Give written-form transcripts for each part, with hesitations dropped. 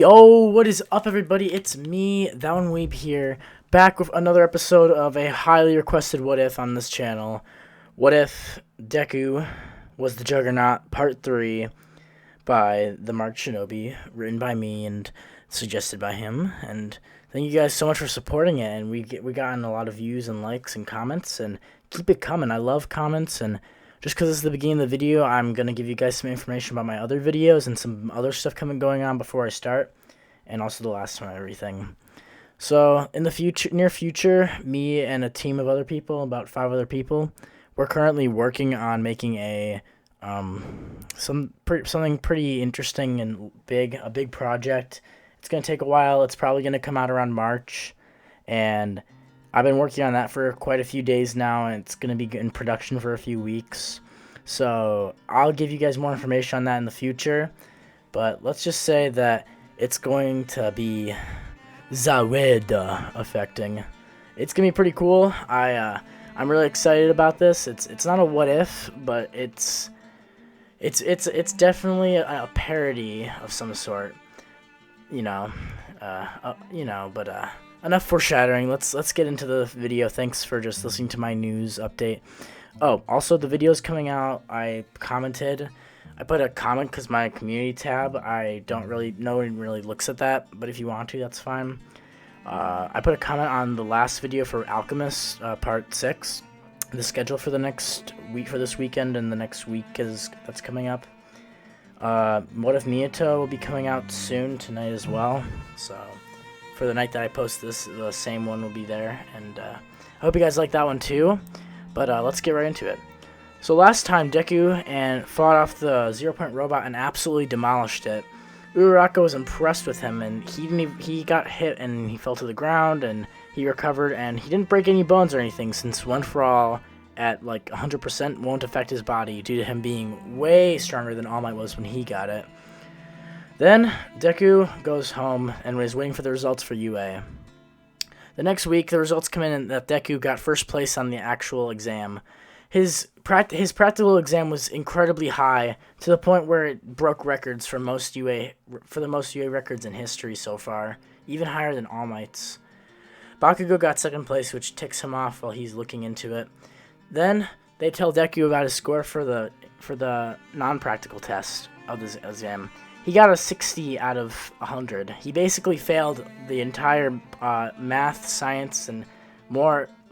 Yo, what is up, everybody? It's me, Weeb here, back with another episode of a highly requested What If on this channel. What if Deku was the Juggernaut, Part 3, by the Mark Shinobi, written by me and suggested by him. And thank you guys so much for supporting it. And we gotten a lot of views and likes and comments, and keep it coming. I love comments, and just because it's the beginning of the video, I'm going to give you guys some information about my other videos and some other stuff going on before I start, and also the last one and everything. So, in the near future, me and a team of other people, about 5 other people, we're currently working on making something pretty interesting and a big project. It's going to take a while. It's probably going to come out around March, and I've been working on that for quite a few days now, and it's going to be in production for a few weeks. So I'll give you guys more information on that in the future. But let's just say that it's going to be Zaweda affecting. It's going to be pretty cool. I'm really excited about this. It's not a what if, but it's definitely a parody of some sort. But enough foreshadowing. Let's get into the video. Thanks for just listening to my news update. Oh, also the video's coming out. I put a comment because my community tab, no one really looks at that, but if you want to, that's fine. I put a comment on the last video for Alchemist, part 6. The schedule for the next week, for this weekend and the next week that's coming up. What if Miyato will be coming out soon tonight as well. So for the night that I post this, the same one will be there, and I hope you guys like that one too. But let's get right into it. So last time Deku fought off the 0-point robot and absolutely demolished it. Uraraka was impressed with him, and he got hit and he fell to the ground, and he recovered, and he didn't break any bones or anything, since One For All at like 100% won't affect his body due to him being way stronger than All Might was when he got it. Then Deku goes home and was waiting for the results for UA. The next week, the results come in that Deku got first place on the actual exam. His practical exam was incredibly high, to the point where it broke records for the most UA records in history so far, even higher than All Might's. Bakugo got second place, which ticks him off while he's looking into it. Then they tell Deku about his score for the non-practical test of the exam. He got a 60 out of 100. He basically failed the entire math, science, and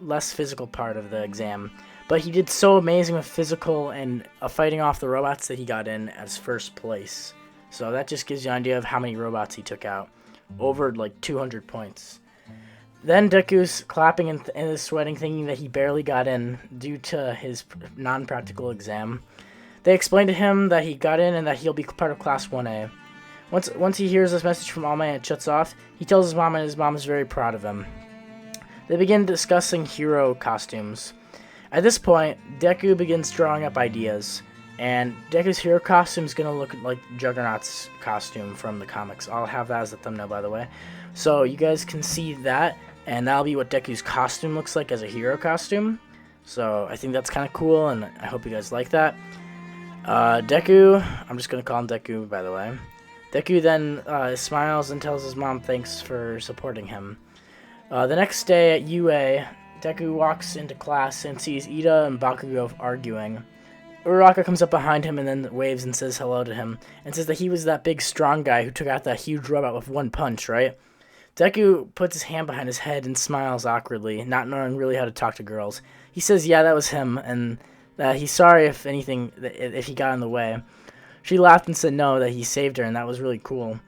less physical part of the exam. But he did so amazing with physical and fighting off the robots that he got in as first place. So that just gives you an idea of how many robots he took out. Over like 200 points. Then Deku's clapping and sweating, thinking that he barely got in due to his non-practical exam. They explain to him that he got in and that he'll be part of Class 1A. Once he hears this message from All Might and it shuts off, he tells his mom, and his mom is very proud of him. They begin discussing hero costumes. At this point, Deku begins drawing up ideas, and Deku's hero costume is going to look like Juggernaut's costume from the comics. I'll have that as the thumbnail, by the way. So you guys can see that, and that'll be what Deku's costume looks like as a hero costume. So I think that's kind of cool, and I hope you guys like that. Deku, I'm just going to call him Deku, by the way. Deku then smiles and tells his mom thanks for supporting him. The next day at UA, Deku walks into class and sees Ida and Bakugo arguing. Uraraka comes up behind him and then waves and says hello to him, and says that he was that big strong guy who took out that huge robot with one punch, right? Deku puts his hand behind his head and smiles awkwardly, not knowing really how to talk to girls. He says yeah, that was him, and that he's sorry if he got in the way. She laughed and said no, that he saved her, and that was really cool.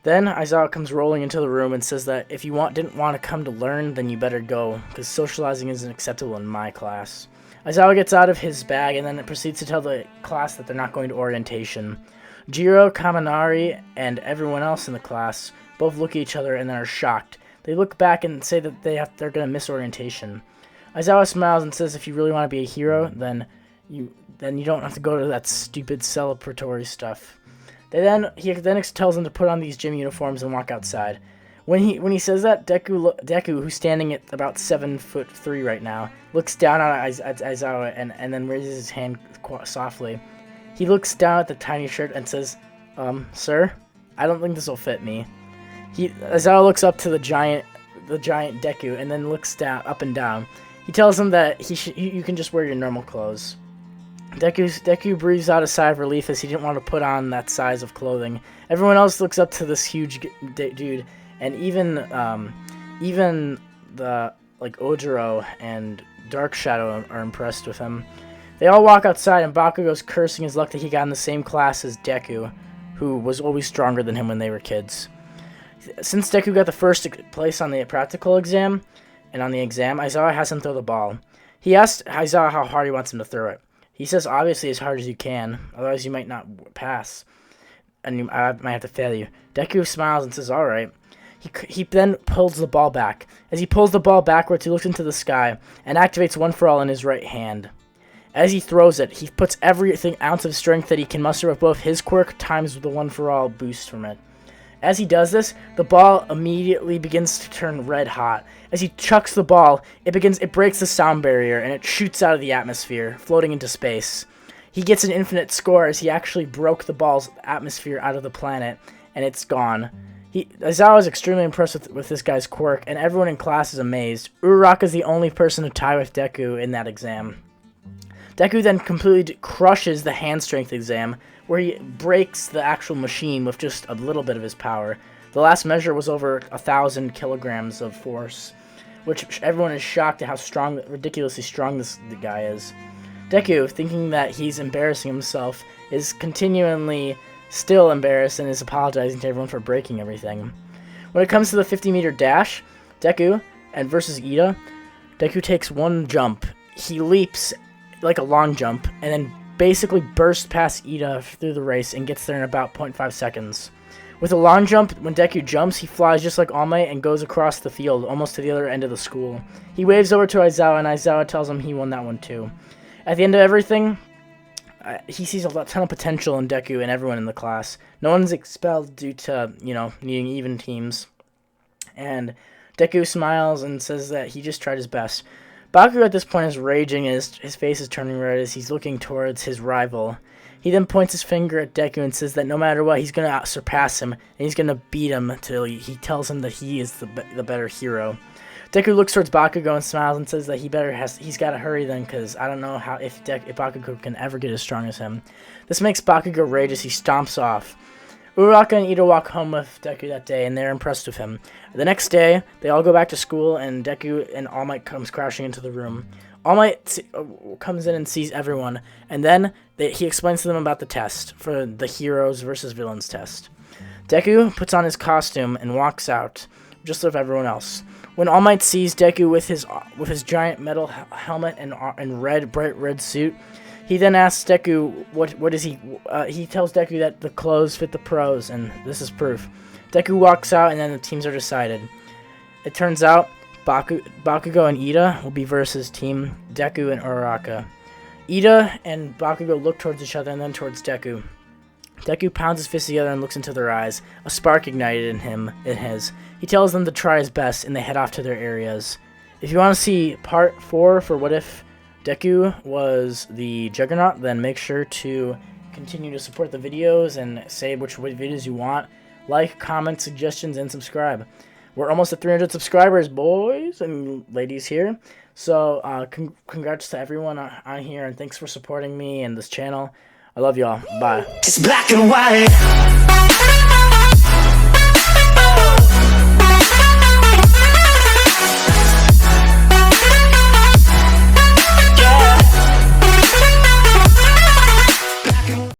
Then Aizawa comes rolling into the room and says that if you didn't want to come to learn, then you better go, because socializing isn't acceptable in my class. Aizawa gets out of his bag and then proceeds to tell the class that they're not going to orientation. Jiro, Kaminari, and everyone else in the class both look at each other and then are shocked. They look back and say that they're going to miss orientation. Aizawa smiles and says if you really want to be a hero, then you don't have to go to that stupid celebratory stuff. He then tells them to put on these gym uniforms and walk outside. When he says that, Deku, who's standing at about 7'3" right now, looks down at Aizawa and then raises his hand softly. He looks down at the tiny shirt and says, Sir? I don't think this will fit me. Aizawa looks up to the giant Deku and then looks down, up and down. He tells him that you can just wear your normal clothes. Deku breathes out a sigh of relief as he didn't want to put on that size of clothing. Everyone else looks up to this huge dude, and even the Ojiro and Dark Shadow are impressed with him. They all walk outside, and Bakugo's cursing his luck that he got in the same class as Deku, who was always stronger than him when they were kids. Since Deku got the first place on the practical exam, and on the exam, Aizawa has him throw the ball. He asks Aizawa how hard he wants him to throw it. He says, obviously, as hard as you can, otherwise you might not pass, and I might have to fail you. Deku smiles and says, alright. He then pulls the ball back. As he pulls the ball backwards, he looks into the sky and activates One for All in his right hand. As he throws it, he puts every ounce of strength that he can muster with both his quirk times the One for All boost from it. As he does this, the ball immediately begins to turn red hot. As he chucks the ball, it breaks the sound barrier and it shoots out of the atmosphere, floating into space. He gets an infinite score as he actually broke the ball's atmosphere out of the planet, and it's gone. Aizawa is extremely impressed with this guy's quirk, and everyone in class is amazed. Uraraka is the only person to tie with Deku in that exam. Deku then completely crushes the hand strength exam, where he breaks the actual machine with just a little bit of his power. The last measure was over 1,000 kilograms of force, which everyone is shocked at how ridiculously strong the guy is. Deku, thinking that he's embarrassing himself, is continually still embarrassed and is apologizing to everyone for breaking everything. When it comes to the 50-meter dash, Deku versus Ida, Deku takes one jump. He leaps like a long jump and then basically bursts past Ida through the race and gets there in about 0.5 seconds. With a long jump, when Deku jumps, he flies just like All Might and goes across the field, almost to the other end of the school. He waves over to Aizawa, and Aizawa tells him he won that one too. At the end of everything, he sees a ton of potential in Deku and everyone in the class. No one's expelled due to, needing even teams. And Deku smiles and says that he just tried his best. Bakugo at this point is raging and his face is turning red as he's looking towards his rival. He then points his finger at Deku and says that no matter what, he's going to surpass him, and he's going to beat him until he tells him that he is the better hero. Deku looks towards Bakugo and smiles and says that he's got to hurry then, because I don't know if Bakugo can ever get as strong as him. This makes Bakugo rage as he stomps off. Uraraka and Ida walk home with Deku that day, and they're impressed with him. The next day, they all go back to school, and Deku and All Might comes crashing into the room. All Might comes in and sees everyone, and then he explains to them about the test for the heroes versus villains test. Deku puts on his costume and walks out, just like everyone else. When All Might sees Deku with his giant metal helmet and bright red suit, he then asks Deku what is he. He tells Deku that the clothes fit the pros, and this is proof. Deku walks out, and then the teams are decided. It turns out Bakugo and Ida will be versus Team Deku and Uraraka. Ida and Bakugo look towards each other and then towards Deku. Deku pounds his fists together and looks into their eyes. A spark ignited in his. He tells them to try his best, and they head off to their areas. If you want to see part 4 for What If Deku was the Juggernaut, then make sure to continue to support the videos and say which videos you want. Like, comment, suggestions, and subscribe. We're almost at 300 subscribers, boys and ladies here. So, congrats to everyone on here, and thanks for supporting me and this channel. I love y'all. Bye. It's black and white.